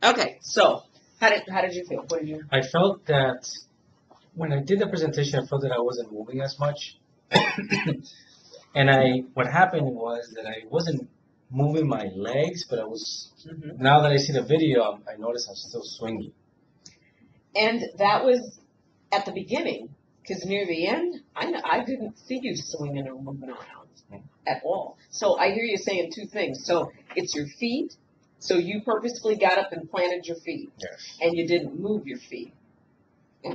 Okay, so how did you feel? What did you? I felt that when I did the presentation, I felt that I wasn't moving as much. And what happened was that I wasn't moving my legs, but I was. Mhm. Now that I see the video, I notice I'm still swinging. And that was at the beginning, because near the end, I didn't see you swinging or moving around at all. So I hear you saying two things. So it's your feet. So you purposefully got up and planted your feet, Yes. and you didn't move your feet.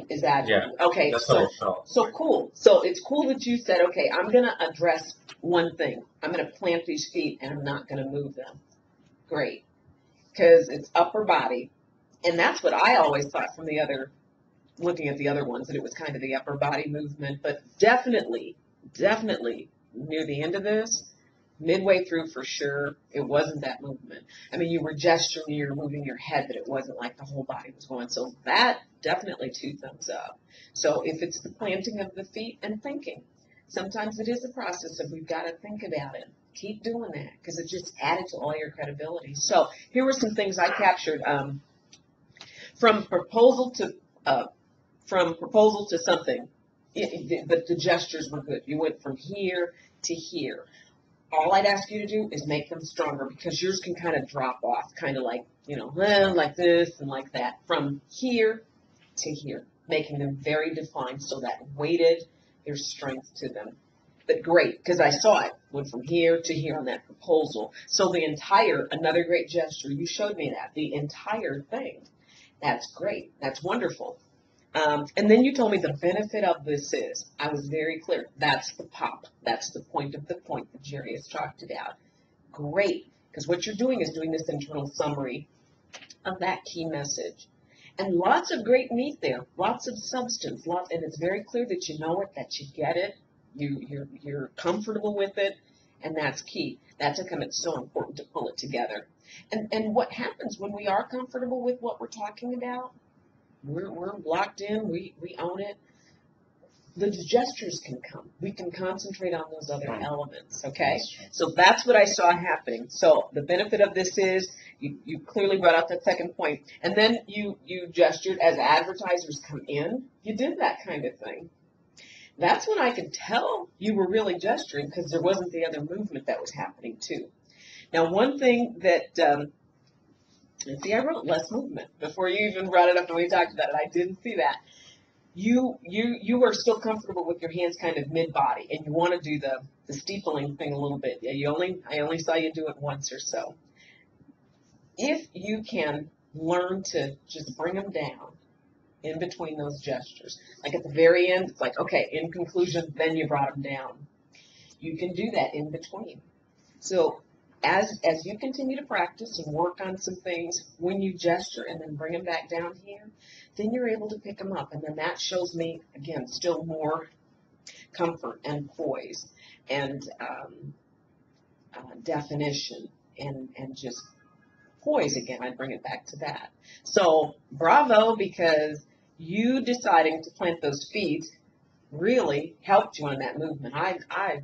Is that Yeah. okay? That's what I felt. So cool. So it's cool that you said, okay, I'm gonna address one thing. I'm gonna plant these feet, and I'm not gonna move them. Great, because it's upper body, and that's what I always thought from the other, looking at the other ones, that it was kind of the upper body movement. But definitely near the end of this, midway through for sure, it wasn't that movement. I mean, you were gesturing, you were moving your head, but it wasn't like the whole body was going. So that definitely two thumbs up. So if it's the planting of the feet and thinking, sometimes it is a process of we've got to think about it. Keep doing that because it just added to all your credibility. So here were some things I captured from proposal to uh, something. But the gestures were good. You went from here to here. All I'd ask you to do is make them stronger because yours can kind of drop off, kind of like, like this and like that. From here to here, making them very defined so that weighted, there's strength to them. But great, because I saw it, went from here to here on that proposal. So another great gesture, you showed me that, the entire thing. That's great. That's wonderful. And then you told me the benefit of this is, I was very clear, that's the pop. That's the point of the point that Jerry has talked about. Great, because what you're doing is doing this internal summary of that key message. And lots of great meat there, lots of substance, and it's very clear that you know it, that you get it, you're comfortable with it, and that's key. That's how come it's so important to pull it together. And what happens when we are comfortable with what we're talking about? We're locked in. We own it. The gestures can come. We can concentrate on those other elements. Okay, so that's what I saw happening. So the benefit of this is you clearly brought out that second point, and then you gestured as advertisers come in. You did that kind of thing. That's when I could tell you were really gesturing because there wasn't the other movement that was happening too. Now, one thing that see, I wrote less movement before you even brought it up and we talked about it. I didn't see that. You are still comfortable with your hands kind of mid body, and you want to do the steepling thing a little bit. Yeah, I only saw you do it once or so. If you can learn to just bring them down in between those gestures, like at the very end, it's like okay, in conclusion, then you brought them down. You can do that in between. So as you continue to practice and work on some things, when you gesture and then bring them back down here, then you're able to pick them up. And then that shows me, again, still more comfort and poise and definition and just poise again. I'd bring it back to that. So bravo, because you deciding to plant those feet really helped you on that movement. I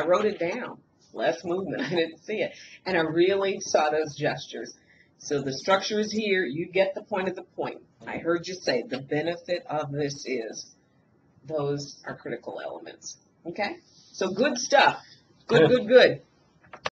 wrote it down. Less movement. I didn't see it. And I really saw those gestures. So the structure is here. You get the point of the point. I heard you say the benefit of this is those are critical elements. Okay? So good stuff. Good.